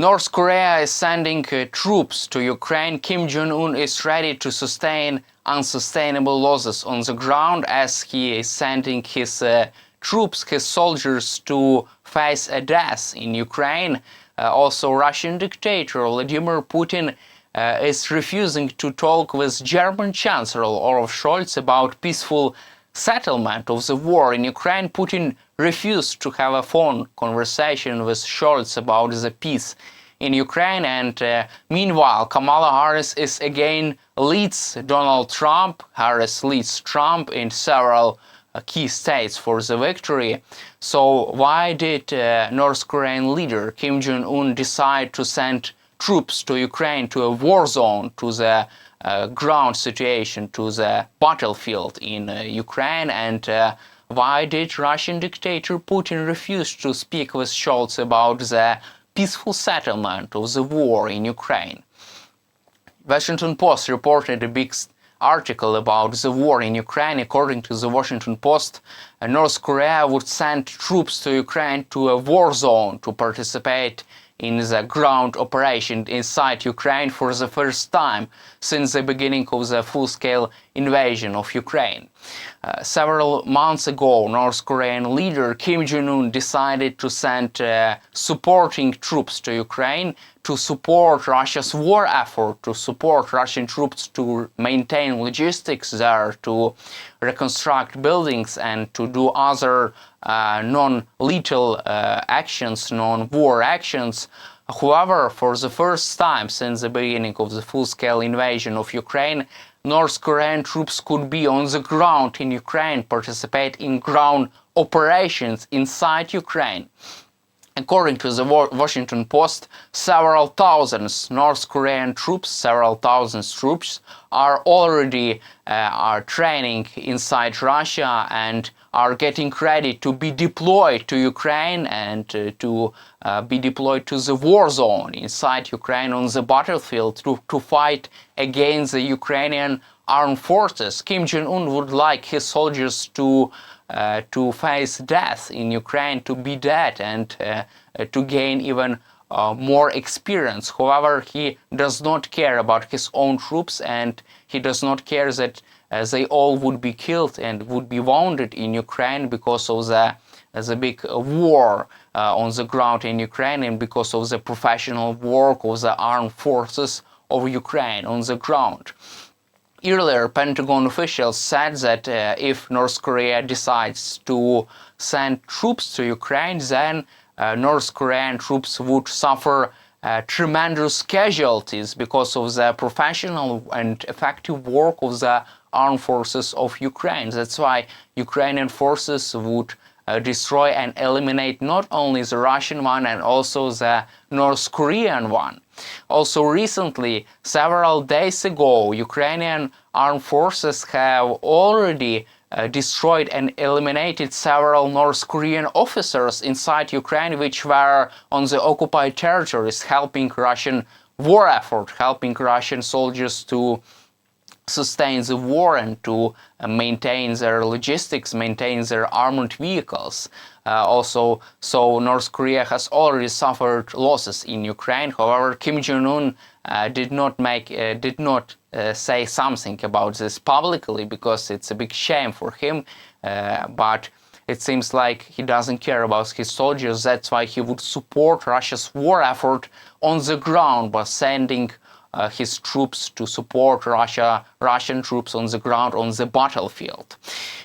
North Korea is sending troops to Ukraine. Kim Jong-un is ready to sustain unsustainable losses on the ground as he is sending his troops, his soldiers, to face a death in Ukraine. Also, Russian dictator Vladimir Putin is refusing to talk with German Chancellor Olaf Scholz about peaceful settlement of the war in Ukraine. Putin refused to have a phone conversation with Scholz about the peace in Ukraine, and meanwhile Kamala Harris is again leads Donald Trump. Harris leads Trump in several key states for the victory. So why did North Korean leader Kim Jong-un decide to send troops to Ukraine, to a war zone, to the ground situation, to the battlefield in Ukraine, and why did Russian dictator Putin refuse to speak with Scholz about the peaceful settlement of the war in Ukraine? Washington Post reported a big article about the war in Ukraine. According to the Washington Post, North Korea would send troops to Ukraine to a war zone to participate in the ground operation inside Ukraine for the first time since the beginning of the full-scale invasion of Ukraine. Several months ago, North Korean leader Kim Jong-un decided to send supporting troops to Ukraine to support Russia's war effort, to support Russian troops to maintain logistics there, to reconstruct buildings, and to do other non-lethal actions, non-war actions. However, for the first time since the beginning of the full-scale invasion of Ukraine, North Korean troops could be on the ground in Ukraine, participate in ground operations inside Ukraine. According to the Washington Post, several thousands North Korean troops, are already training inside Russia and are getting ready to be deployed to Ukraine and to be deployed to the war zone inside Ukraine on the battlefield to fight against the Ukrainian armed forces. Kim Jong-un would like his soldiers to face death in Ukraine, to be dead, and to gain even more experience. However, he does not care about his own troops, and he does not care that they all would be killed and would be wounded in Ukraine because of the big war on the ground in Ukraine, and because of the professional work of the armed forces of Ukraine on the ground. Earlier, Pentagon officials said that if North Korea decides to send troops to Ukraine, then North Korean troops would suffer tremendous casualties because of the professional and effective work of the armed forces of Ukraine. That's why Ukrainian forces would destroy and eliminate not only the Russian one and also the North Korean one. Also recently, several days ago, Ukrainian armed forces have already destroyed and eliminated several North Korean officers inside Ukraine, which were on the occupied territories, helping Russian war effort, helping Russian soldiers to sustain the war and to maintain their logistics, maintain their armored vehicles. Also, so North Korea has already suffered losses in Ukraine. However, Kim Jong-un did not say something about this publicly because it's a big shame for him. But it seems like he doesn't care about his soldiers. That's why he would support Russia's war effort on the ground by sending his troops to support Russian troops on the ground, on the battlefield.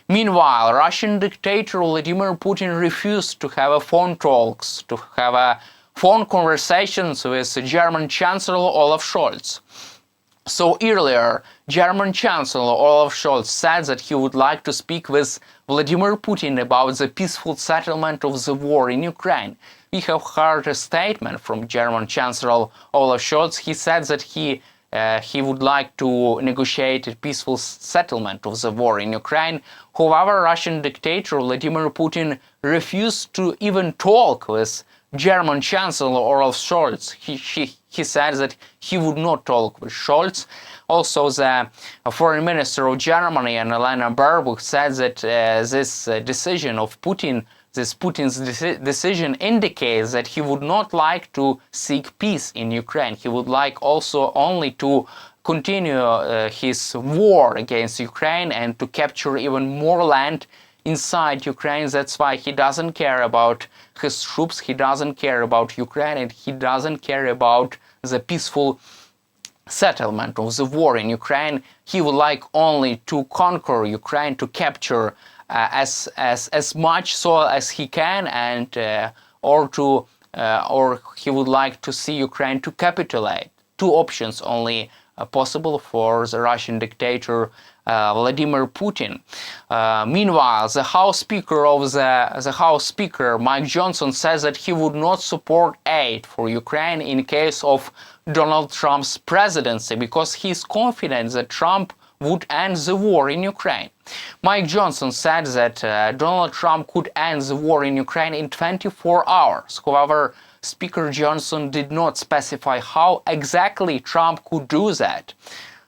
Meanwhile, Russian dictator Vladimir Putin refused to have phone talks, to have phone conversations with German Chancellor Olaf Scholz. So earlier, German Chancellor Olaf Scholz said that he would like to speak with Vladimir Putin about the peaceful settlement of the war in Ukraine. We have heard a statement from German Chancellor Olaf Scholz. He said that he would like to negotiate a peaceful settlement of the war in Ukraine. However, Russian dictator Vladimir Putin refused to even talk with German Chancellor Olaf Scholz. He said that he would not talk with Scholz. Also, the Foreign Minister of Germany, Annalena Baerbock, said that this decision of Putin This Putin's decision indicates that he would not like to seek peace in Ukraine. He would like also only to continue his war against Ukraine and to capture even more land inside Ukraine. That's why he doesn't care about his troops, he doesn't care about Ukraine, and he doesn't care about the peaceful settlement of the war in Ukraine. He would like only to conquer Ukraine, to capture as much soil as he can, and or he would like to see Ukraine to capitulate. Two options only possible for the Russian dictator Vladimir Putin. Meanwhile, the House Speaker Mike Johnson says that he would not support aid for Ukraine in case of Donald Trump's presidency because he is confident that Trump would end the war in Ukraine. Mike Johnson said that Donald Trump could end the war in Ukraine in 24 hours. However, Speaker Johnson did not specify how exactly Trump could do that.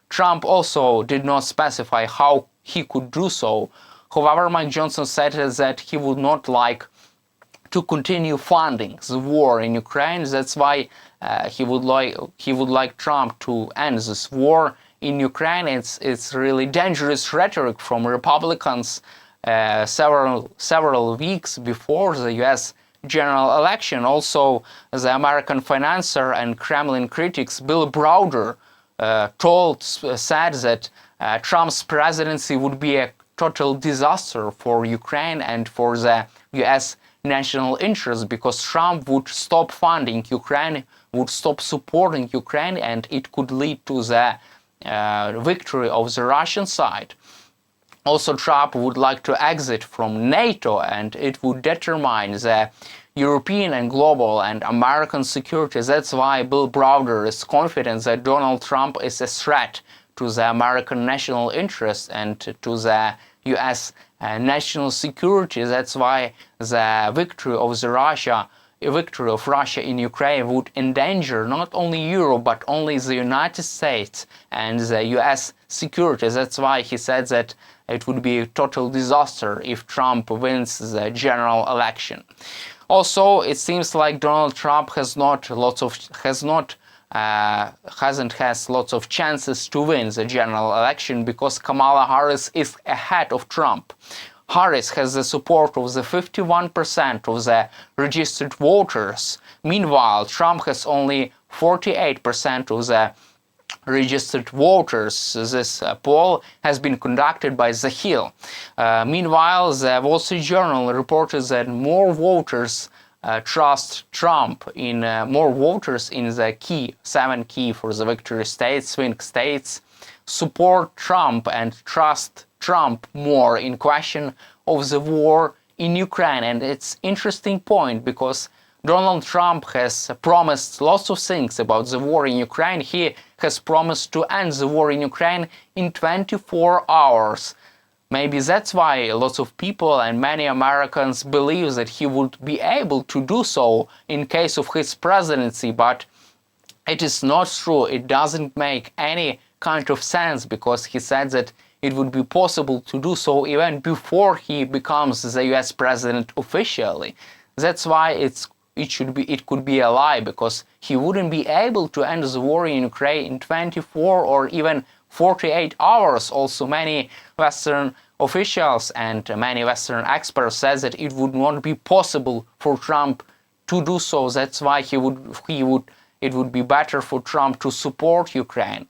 Trump also did not specify how he could do so. However, Mike Johnson said that he would not like to continue funding the war in Ukraine. That's why he would like Trump to end this war in Ukraine. It's really dangerous rhetoric from Republicans several weeks before the U.S. general election. Also, the American financier and Kremlin critics Bill Browder said that Trump's presidency would be a total disaster for Ukraine and for the U.S. national interest because Trump would stop funding Ukraine, would stop supporting Ukraine, and it could lead to the victory of the Russian side. Also, Trump would like to exit from NATO, and it would determine the European and global and American security. That's why Bill Browder is confident that Donald Trump is a threat to the American national interest and to the U.S. national security. That's why the victory of Russia in Ukraine would endanger not only Europe but only the United States and the U.S. security. That's why he said that it would be a total disaster if Trump wins the general election. Also, it seems like Donald Trump hasn't has lots of chances to win the general election because Kamala Harris is ahead of Trump. Harris has the support of the 51% of the registered voters. Meanwhile, Trump has only 48% of the registered voters. This poll has been conducted by The Hill. Meanwhile, the Wall Street Journal reported that more voters trust Trump more voters in the 7 key for the victory states, swing states, support Trump and trust Trump more in question of the war in Ukraine. And it's interesting point because Donald Trump has promised lots of things about the war in Ukraine. He has promised to end the war in Ukraine in 24 hours. Maybe that's why lots of people and many Americans believe that he would be able to do so in case of his presidency, but it is not true. It doesn't make any kind of sense because he said that it would be possible to do so even before he becomes the US president officially. That's why it could be a lie because he wouldn't be able to end the war in Ukraine in 24 or even 48 hours. Also, many Western officials and many Western experts said that it would not be possible for Trump to do so. That's why it would be better for Trump to support Ukraine.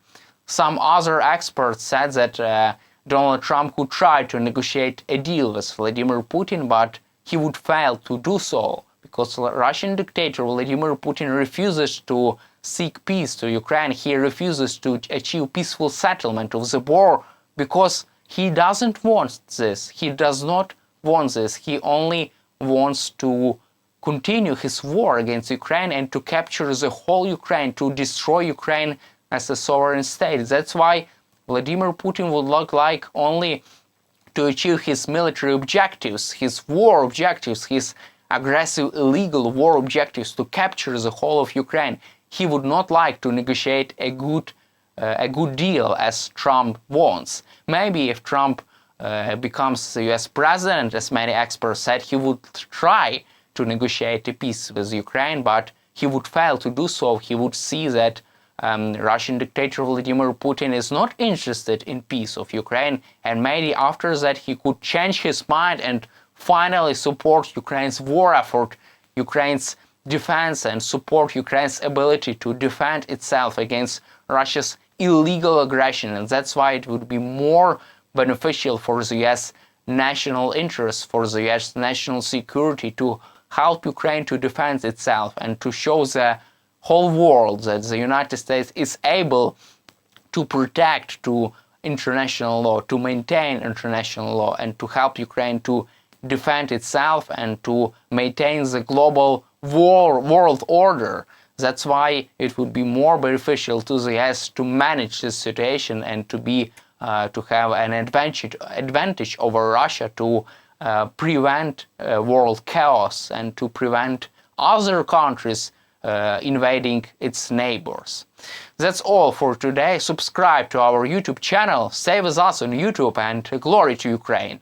Some other experts said that Donald Trump could try to negotiate a deal with Vladimir Putin, but he would fail to do so because Russian dictator Vladimir Putin refuses to seek peace to Ukraine. He refuses to achieve peaceful settlement of the war because he doesn't want this. He does not want this. He only wants to continue his war against Ukraine and to capture the whole Ukraine, to destroy Ukraine as a sovereign state. That's why Vladimir Putin would like only to achieve his military objectives, his war objectives, his aggressive illegal war objectives to capture the whole of Ukraine. He would not like to negotiate a good deal as Trump wants. Maybe if Trump becomes the US president, as many experts said, he would try to negotiate a peace with Ukraine, but he would fail to do so. He would see that Russian dictator Vladimir Putin is not interested in peace of Ukraine, and maybe after that he could change his mind and finally support Ukraine's war effort, Ukraine's defense, and support Ukraine's ability to defend itself against Russia's illegal aggression. And that's why it would be more beneficial for the US national interest, for the US national security, to help Ukraine to defend itself and to show the whole world that the United States is able to protect to international law, to maintain international law, and to help Ukraine to defend itself and to maintain the global world order. That's why it would be more beneficial to the US to manage this situation and to be to have an advantage over Russia, to prevent world chaos and to prevent other countries invading its neighbors. That's all for today. Subscribe to our YouTube channel, stay with us on YouTube, and glory to Ukraine!